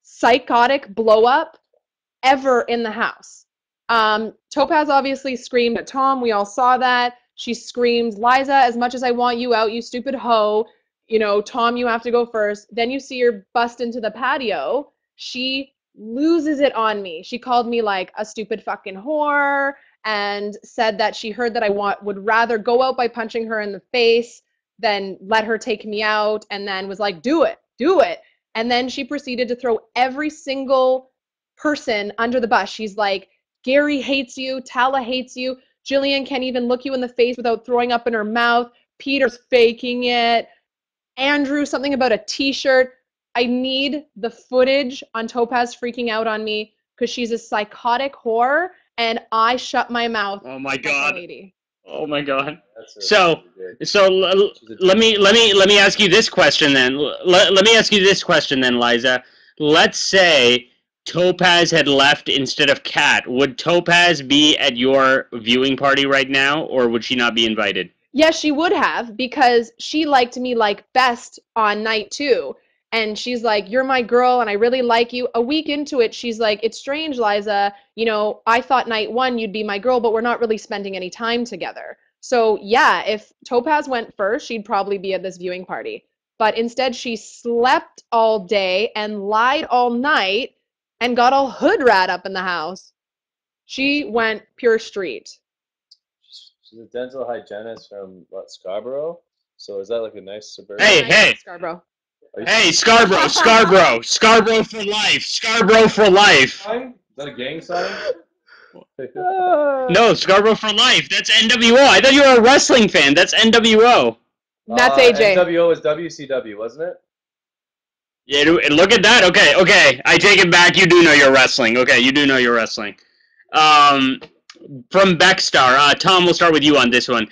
psychotic blow up ever in the house. Topaz obviously screamed at Tom. We all saw that. She screams, "Liza, as much as I want you out, you stupid hoe. Tom, you have to go first." Then you see her bust into the patio. She loses it on me. She called me like a stupid fucking whore and said that she heard that I would rather go out by punching her in the face than let her take me out, and then was like, do it. And then she proceeded to throw every single person under the bus. She's like, Gary hates you, Tala hates you, Jillian can't even look you in the face without throwing up in her mouth, Peter's faking it, Andrew, something about a t-shirt. I need the footage on Topaz freaking out on me because she's a psychotic whore, and I shut my mouth. Oh my God. Oh my God. So let me ask you this question then. Let me ask you this question then, Liza. Let's say Topaz had left instead of Kat. Would Topaz be at your viewing party right now, or would she not be invited? Yes, she would have, because she liked me like best on night 2. And she's like, you're my girl and I really like you. A week into it, she's like, it's strange, Liza. I thought night 1 you'd be my girl, but we're not really spending any time together. So yeah, if Topaz went first, she'd probably be at this viewing party. But instead, she slept all day and lied all night and got all hood rat up in the house. She went pure street. She's a dental hygienist from Scarborough. So is that like a nice suburban? Hey, Scarborough. Hey, Scarborough for life. Scarborough for life. Is that a gang sign? No, Scarborough for life. That's NWO. I thought you were a wrestling fan. That's NWO. That's AJ. NWO was WCW, wasn't it? Yeah, look at that. Okay. I take it back. You do know you're wrestling. Okay, you do know you're wrestling. From Beckstar, Tom, we'll start with you on this one.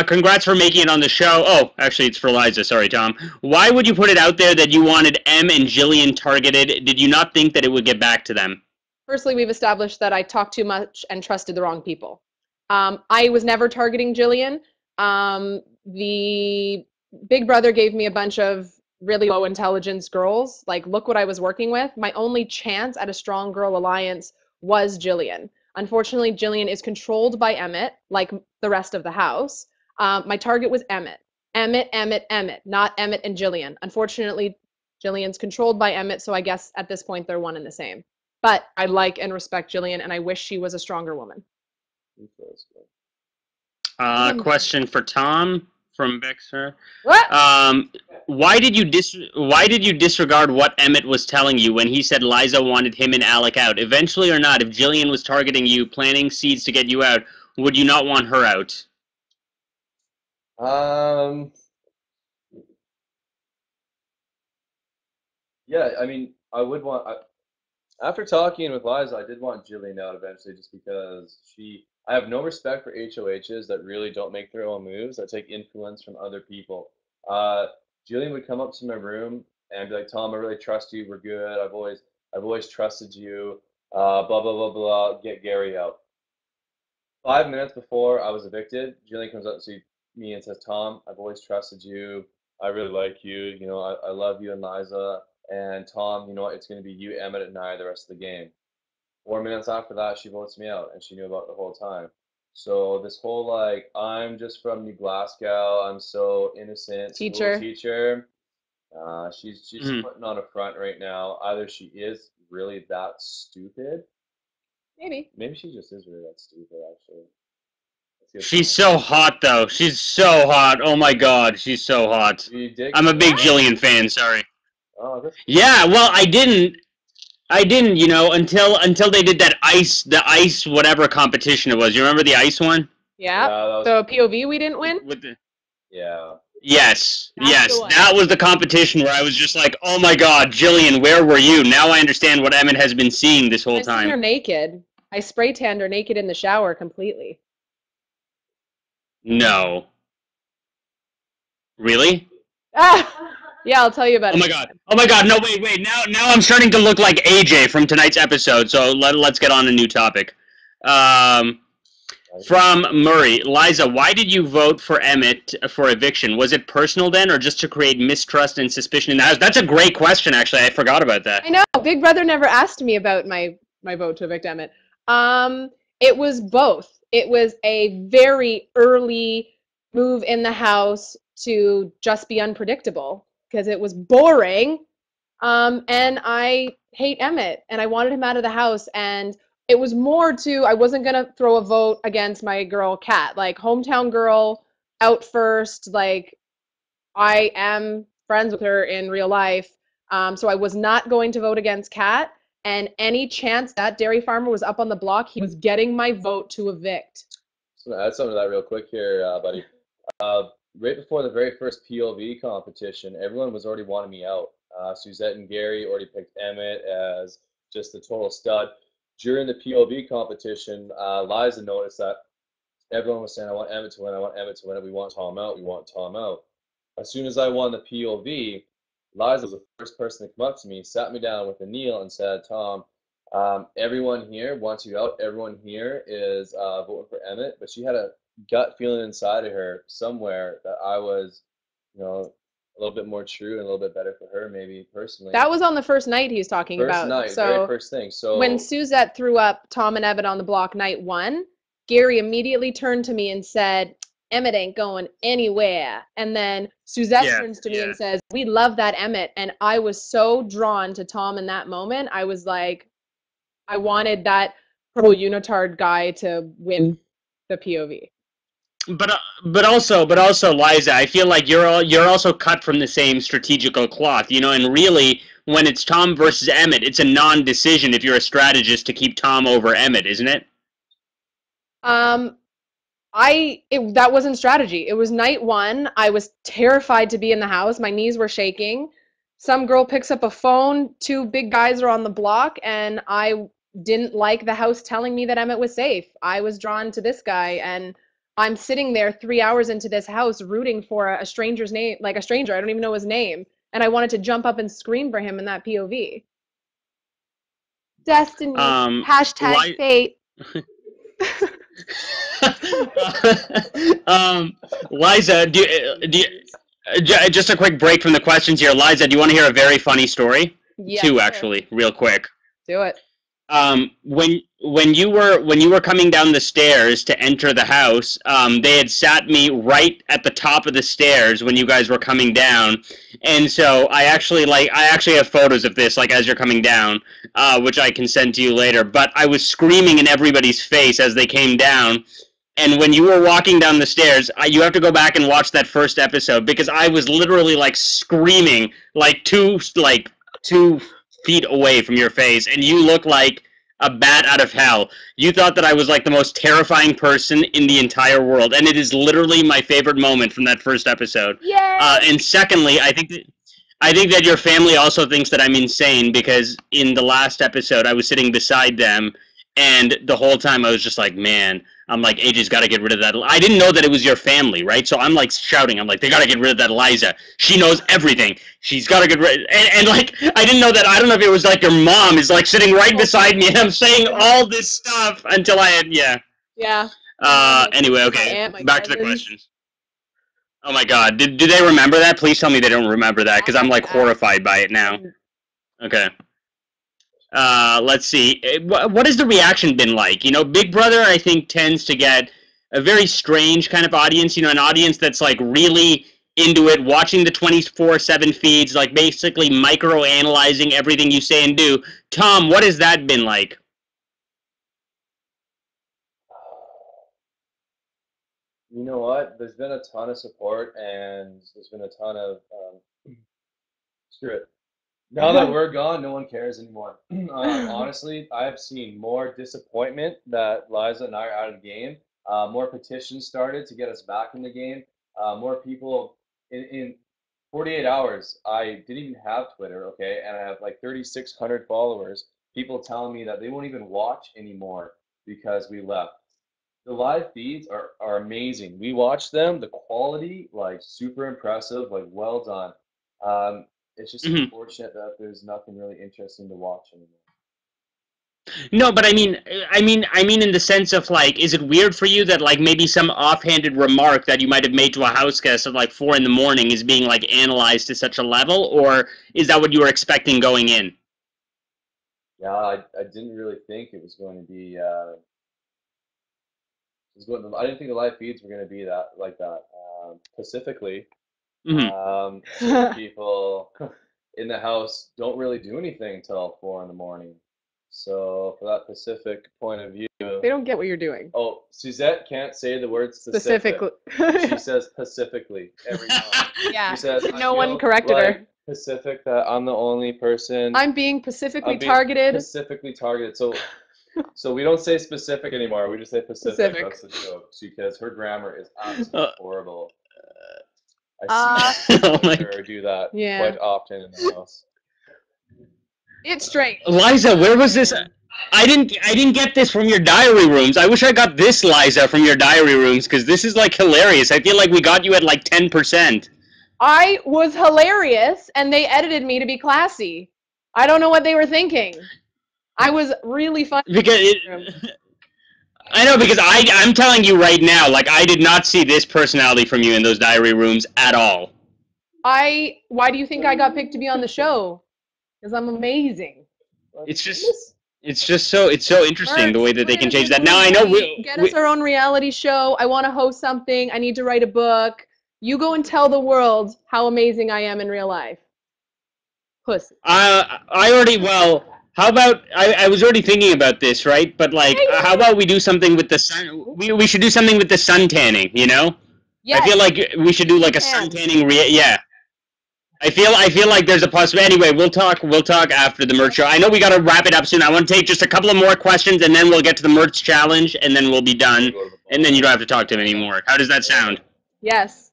Congrats for making it on the show. Oh, actually, it's for Liza. Sorry, Tom. Why would you put it out there that you wanted Em and Jillian targeted? Did you not think that it would get back to them? Firstly, we've established that I talked too much and trusted the wrong people. I was never targeting Jillian. The big brother gave me a bunch of really low intelligence girls. Like, look what I was working with. My only chance at a strong girl alliance was Jillian. Unfortunately, Jillian is controlled by Emmett, like the rest of the house. My target was Emmett. Emmett, not Emmett and Jillian. Unfortunately, Jillian's controlled by Emmett, so I guess at this point they're one and the same. But I like and respect Jillian, and I wish she was a stronger woman. Question for Tom from Bexer. What? Why did you disregard what Emmett was telling you when he said Liza wanted him and Alec out? Eventually or not, if Jillian was targeting you, planting seeds to get you out, would you not want her out? Yeah, I mean, I would want. After talking with Liza, I did want Jillian out eventually, just because I have no respect for HOHs that really don't make their own moves, that take influence from other people. Jillian would come up to my room and be like, "Tom, I really trust you. We're good. I've always trusted you. Blah blah blah blah. Get Gary out." 5 minutes before I was evicted, Jillian comes up to me and says, "Tom, I've always trusted you. I really like you. You know, I love you and Liza. And Tom, you know what? It's going to be you, Emmett, and I the rest of the game." 4 minutes after that, she votes me out, and she knew about it the whole time. So this whole like, I'm just from New Glasgow, I'm so innocent, school teacher. She's putting on a front right now. Either she is really that stupid. Maybe she just is really that stupid, actually. She's so hot, though. She's so hot. Oh my God, she's so hot. I'm a big Jillian fan. Sorry. Oh, yeah, well, I didn't, you know, until they did the ice whatever competition it was. You remember the ice one? Yeah. So POV we didn't win? Yeah. Yes. That was the competition where I was just like, oh my God, Jillian, where were you? Now I understand what Emmett has been seeing this whole time. I seen her naked. I spray tanned her naked in the shower completely. No. Really? Yeah, I'll tell you about it. Oh my God. No, wait. Now I'm starting to look like AJ from tonight's episode. So let's get on a new topic. From Murray, Liza, why did you vote for Emmett for eviction? Was it personal then, or just to create mistrust and suspicion in the house? That's a great question, actually. I forgot about that. I know. Big Brother never asked me about my vote to evict Emmett. It was both. It was a very early move in the house to just be unpredictable, because it was boring, and I hate Emmett, and I wanted him out of the house, and it was more to, I wasn't going to throw a vote against my girl, Kat. Like, hometown girl, out first, like, I am friends with her in real life, so I was not going to vote against Kat, and any chance that dairy farmer was up on the block, he was getting my vote to evict. I'm going to add something to that real quick here, buddy. Right before the very first POV competition, everyone was already wanting me out. Suzette and Gary already picked Emmett as just the total stud. During the POV competition, Liza noticed that everyone was saying, "I want Emmett to win, I want Emmett to win, we want Tom out, we want Tom out." As soon as I won the POV, Liza was the first person to come up to me, sat me down with a kneel and said, "Tom, everyone here wants you out, everyone here is voting for Emmett," but she had a gut feeling inside of her somewhere that I was, you know, a little bit more true and a little bit better for her, maybe personally. That was on the first night he's talking about. First night, so very first thing. So when Suzette threw up Tom and Emmett on the block night 1, Gary immediately turned to me and said, "Emmett ain't going anywhere." And then Suzette turns to me and says, "We love that Emmett." And I was so drawn to Tom in that moment. I was like, I wanted that purple unitard guy to win the POV. But also, Liza, I feel like you're also cut from the same strategical cloth, you know. And really, when it's Tom versus Emmett, it's a non-decision if you're a strategist to keep Tom over Emmett, isn't it? That wasn't strategy. It was night 1. I was terrified to be in the house. My knees were shaking. Some girl picks up a phone. 2 big guys are on the block, and I didn't like the house telling me that Emmett was safe. I was drawn to this guy, and I'm sitting there 3 hours into this house rooting for a stranger's name, like a stranger. I don't even know his name. And I wanted to jump up and scream for him in that POV. Destiny. Fate. Liza, just a quick break from the questions here. Liza, do you want to hear a very funny story? Yes, Two, sir. actually, real quick. Do it. When you were coming down the stairs to enter the house, they had sat me right at the top of the stairs when you guys were coming down, and so I actually have photos of this like as you're coming down, which I can send to you later. But I was screaming in everybody's face as they came down. And when you were walking down the stairs, you have to go back and watch that first episode because I was literally like screaming like two feet away from your face, and you look like a bat out of hell. You thought that I was like the most terrifying person in the entire world, and it is literally my favorite moment from that first episode. Yay! And secondly, I think that your family also thinks that I'm insane because in the last episode I was sitting beside them, and the whole time I was just like, man, I'm like, AJ's got to get rid of that. I didn't know that it was your family, right? So I'm like shouting. I'm like, they got to get rid of that Liza. She knows everything. She's got to get rid. And like, I didn't know that. I don't know if it was like your mom is like sitting right beside me, and I'm saying all this stuff until I had, yeah. Yeah. Anyway, okay. Back to the questions. Oh my God. Do they remember that? Please tell me they don't remember that because I'm like horrified by it now. Okay. Let's see. What has the reaction been like? You know, Big Brother, I think, tends to get a very strange kind of audience. You know, an audience that's like really into it, watching the 24/7 feeds, like basically micro-analyzing everything you say and do. Tom, what has that been like? You know what? There's been a ton of support, and there's been a ton of screw it. Now that we're gone, no one cares anymore. Honestly, I've seen more disappointment that Liza and I are out of the game. More petitions started to get us back in the game. More people in 48 hours. I didn't even have Twitter, okay, and I have like 3,600 followers. People telling me that they won't even watch anymore because we left. The live feeds are amazing. We watch them. The quality, like, super impressive. Like, well done. It's just unfortunate that there's nothing really interesting to watch anymore. No, but I mean, in the sense of like, is it weird for you that like maybe some offhanded remark that you might have made to a house guest at like 4 a.m. is being like analyzed to such a level, or is that what you were expecting going in? Yeah, I didn't really think it was going to be. I didn't think the live feeds were going to be that like that. Specifically. Certain people in the house don't really do anything until 4 a.m. So for that Pacific point of view, they don't get what you're doing. Oh, Suzette can't say the word specifically. She says Pacifically every time. Yeah. She says, no one corrected her. Pacific, that I'm the only person. I'm being specifically targeted. Specifically targeted. So we don't say specific anymore. We just say Pacific. That's the joke. Because her grammar is absolutely horrible. I see her do that quite often in the house. It's strange. Liza, where was this? I didn't get this from your diary rooms. I wish I got this, Liza, from your diary rooms, because this is like hilarious. I feel like we got you at like 10%. I was hilarious, and they edited me to be classy. I don't know what they were thinking. I was really funny. I know, because I'm telling you right now, like, I did not see this personality from you in those diary rooms at all. Why do you think I got picked to be on the show? Because I'm amazing. It's just so interesting the way that they can change that. Now I know get us our own reality show. I want to host something. I need to write a book. You go and tell the world how amazing I am in real life. Pussy. How about, I was already thinking about this, right? But like, how about we do something with the sun? We should do something with the sun tanning, you know? Yes. I feel like we should do like a sun tanning, yeah. I feel like there's a possibility. Anyway, we'll talk after the Murtz show. I know we got to wrap it up soon. I want to take just a couple of more questions, and then we'll get to the Murtz challenge, and then we'll be done. And then you don't have to talk to him anymore. How does that sound? Yes.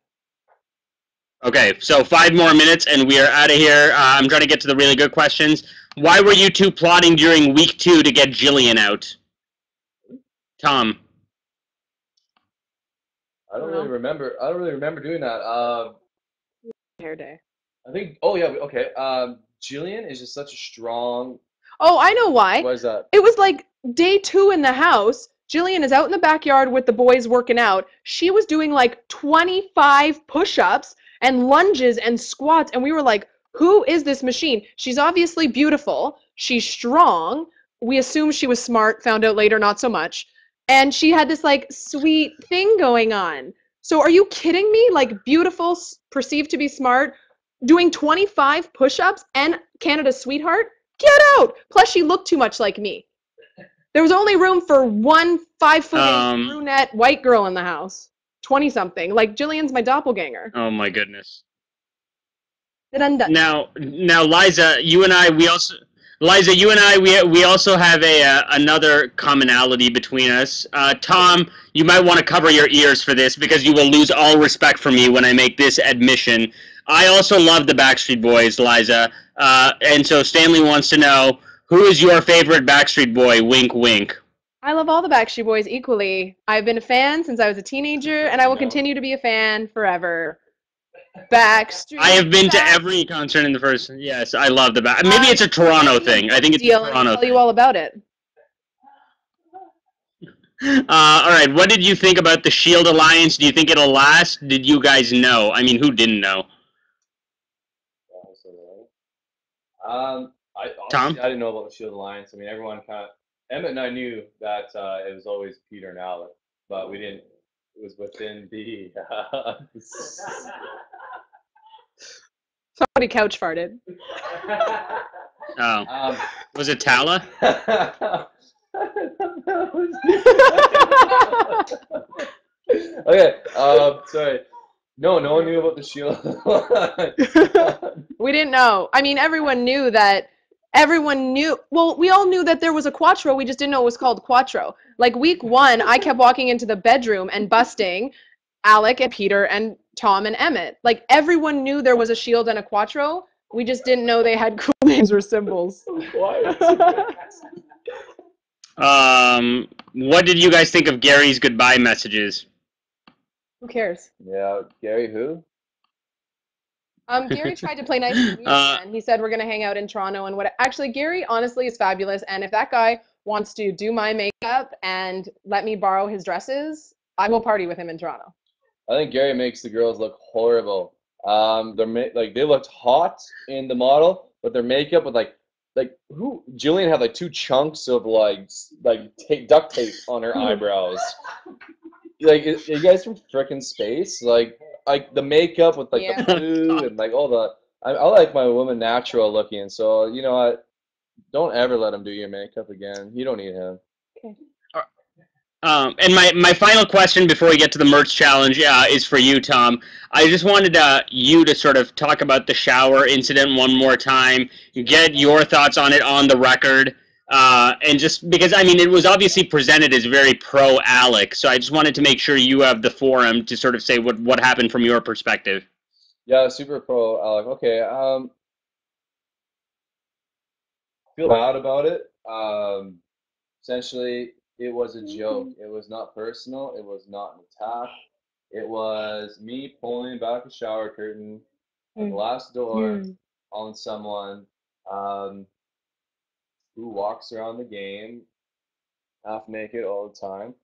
Okay, so 5 more minutes, and we are out of here. I'm trying to get to the really good questions. Why were you two plotting during week 2 to get Jillian out? Tom. I don't really remember doing that. Hair day. I think. Oh yeah. Okay. Jillian is just such a strong. Oh, I know why. Why is that? It was like day 2 in the house. Jillian is out in the backyard with the boys working out. She was doing like 25 push-ups and lunges and squats, and we were like, who is this machine? She's obviously beautiful. She's strong. We assumed she was smart, found out later not so much. And she had this like sweet thing going on. So are you kidding me? Like beautiful, perceived to be smart, doing 25 push-ups and Canada's sweetheart? Get out! Plus she looked too much like me. There was only room for one 5'8" brunette white girl in the house. 20-something. Like, Jillian's my doppelganger. Oh my goodness. Now, Liza, you and I, we also have another commonality between us. Tom, you might want to cover your ears for this because you will lose all respect for me when I make this admission. I also love the Backstreet Boys, Liza, and so Stanley wants to know, who is your favorite Backstreet Boy? Wink, wink. I love all the Backstreet Boys equally. I've been a fan since I was a teenager, and I will continue to be a fan forever. Backstreet. I have been to every concert in the first. Yes, I love the back. Maybe it's a Toronto thing. I think it's a Toronto thing. I'll tell you all about it. All right. What did you think about the Shield Alliance? Do you think it'll last? Did you guys know? I mean, who didn't know? Tom? I didn't know about the Shield Alliance. I mean, everyone Emmett and I knew that it was always Peter and Alec, but we didn't. It was within the. Somebody couch farted. Oh. Was it Tala? Okay. Sorry. No one knew about the Shield. We didn't know. I mean, everyone knew. Well, we all knew that there was a Quattro. We just didn't know it was called Quattro. Like week 1, I kept walking into the bedroom and busting Alec and Peter and Tom and Emmett. Like everyone knew there was a Shield and a Quattro. We just didn't know they had cool names or symbols. What did you guys think of Gary's goodbye messages? Who cares? Yeah, Gary who? Gary tried to play nice with me and he said we're gonna hang out in Toronto and what. Actually, Gary honestly is fabulous, and if that guy wants to do my makeup and let me borrow his dresses, I will party with him in Toronto. I think Gary makes the girls look horrible. They looked hot in the model, but their makeup with who? Jillian had 2 chunks of duct tape on her eyebrows. Are you guys from frickin' space? The makeup with the blue and all the. I like my woman natural looking, so you know what? Don't ever let him do your makeup again. You don't need him. Okay. And my final question before we get to the Murtz challenge is for you, Tom. I just wanted you to sort of talk about the shower incident one more time, get your thoughts on it on the record, and just because, I mean, it was obviously presented as very pro-Alec, so I just wanted to make sure you have the forum to sort of say what happened from your perspective. Yeah, super pro-Alec. Okay, I feel bad about it. Essentially, it was a joke. It was not personal. It was not an attack. It was me pulling back a shower curtain, a glass door on someone who walks around the game half naked all the time.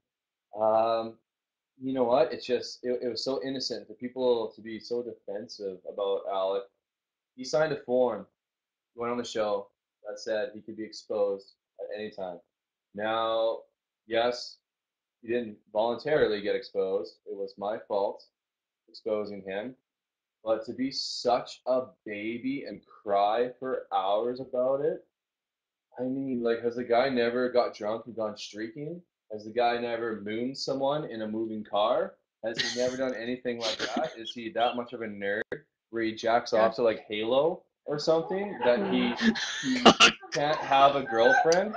You know what? It's just, it was so innocent for people to be so defensive about Alec. He signed a form, went on the show that said he could be exposed at any time. Now, yes, he didn't voluntarily get exposed. It was my fault exposing him. But to be such a baby and cry for hours about it, I mean, has the guy never got drunk and gone streaking? Has the guy never mooned someone in a moving car? Has he never done anything like that? Is he that much of a nerd where he jacks off to Halo or something that he can't have a girlfriend?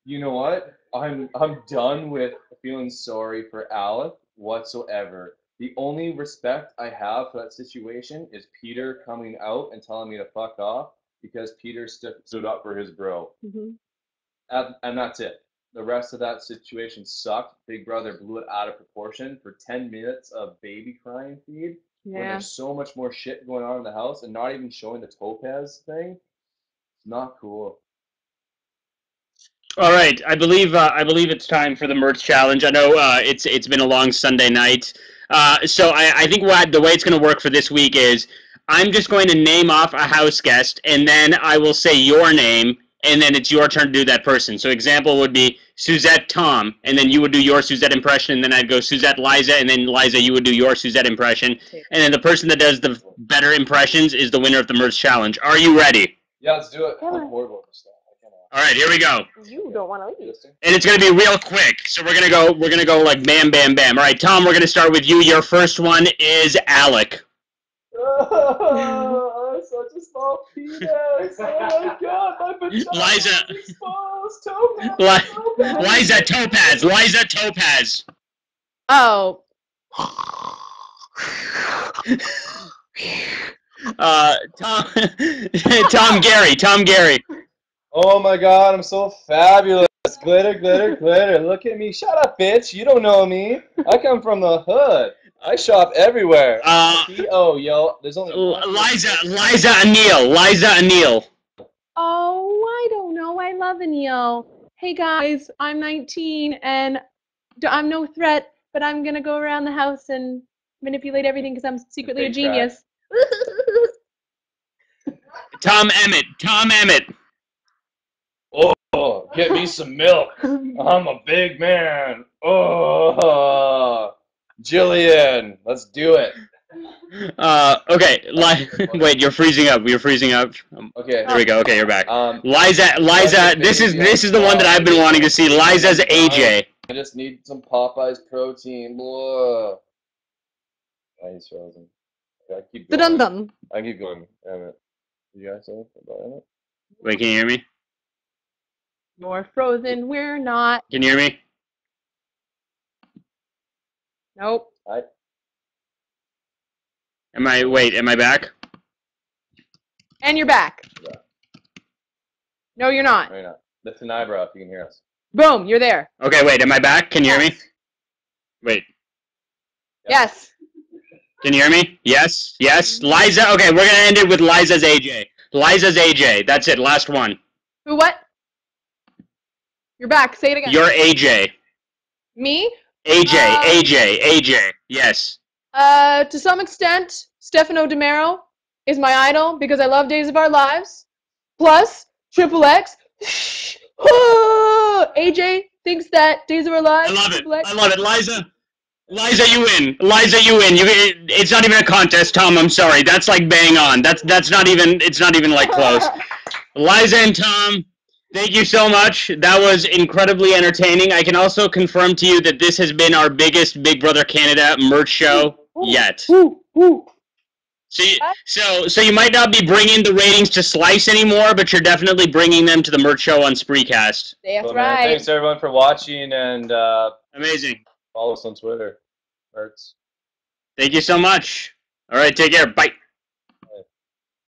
You know what? I'm done with feeling sorry for Alec whatsoever. The only respect I have for that situation is Peter coming out and telling me to fuck off because Peter stood up for his bro. And that's it. The rest of that situation sucked. Big Brother blew it out of proportion for 10 minutes of baby crying feed. When there's so much more shit going on in the house and not even showing the Topaz thing. It's not cool. All right, I believe it's time for the Murtz challenge. I know it's been a long Sunday night, so I think the way it's going to work for this week is I'm just going to name off a house guest, and then I will say your name, and then it's your turn to do that person. So example would be Suzette Tom, and then you would do your Suzette impression, and then I'd go Suzette Liza, and then Liza, you would do your Suzette impression, and then the person that does the better impressions is the winner of the Murtz challenge. Are you ready? Yeah, let's do it. I'm horrible at this stuff. All right, here we go. You don't want to leave. And it's gonna be real quick. So we're gonna go like bam, bam, bam. All right, Tom, we're gonna start with you. Your first one is Alec. Oh, such a small penis. Oh my god, my vagina Liza. is exposed. Topaz. Liza Topaz. Liza Topaz. Oh. Tom. Tom Gary. Tom Gary. Oh my god, I'm so fabulous. Glitter, glitter, glitter. Look at me. Shut up, bitch. You don't know me. I come from the hood. I shop everywhere. Yo. There's only Liza Anil. Liza Anil. Oh, I don't know. I love Anil. Hey guys, I'm 19 and I'm no threat, but I'm gonna go around the house and manipulate everything because I'm secretly a genius. Tom Emmett. Oh, get me some milk. I'm a big man. Oh, Jillian, let's do it. Okay. Wait, you're freezing up. You're freezing up. Okay. There we go. Okay, you're back. Liza. This is the one that I've been wanting to see. Liza's AJ. I just need some Popeyes protein. Whoa. Oh, he's frozen. Okay, I keep going. Dun-dun. I keep going. Emmett. You guys say anything about Emmett? Wait, can you hear me? You're frozen. We're not. Can you hear me? Nope. Am I back? And you're back. Yeah. No, you're not. No, you're not. Lift an eyebrow if you can hear us. Boom, you're there. Okay, wait, am I back? Can you hear me? Wait. Yes. Can you hear me? Yes? Yes? Liza? Okay, we're gonna end it with Liza's AJ. Liza's AJ. That's it, last one. Who, what? You're back. Say it again. You're AJ. Me? AJ. Yes. To some extent, Stefano DiMero is my idol because I love Days of Our Lives. Plus, Triple X. AJ thinks that Days of Our Lives. I love it. Liza, you win. It's not even a contest, Tom. I'm sorry. That's like bang on. That's not even. It's not even like close. Liza and Tom, thank you so much. That was incredibly entertaining. I can also confirm to you that this has been our biggest Big Brother Canada merch show yet. So you might not be bringing the ratings to Slice anymore, but you're definitely bringing them to the merch show on Spreecast. That's Cool, right. man. Thanks everyone for watching and Amazing. follow us on Twitter. Murtz. Thank you so much. All right, take care. Bye.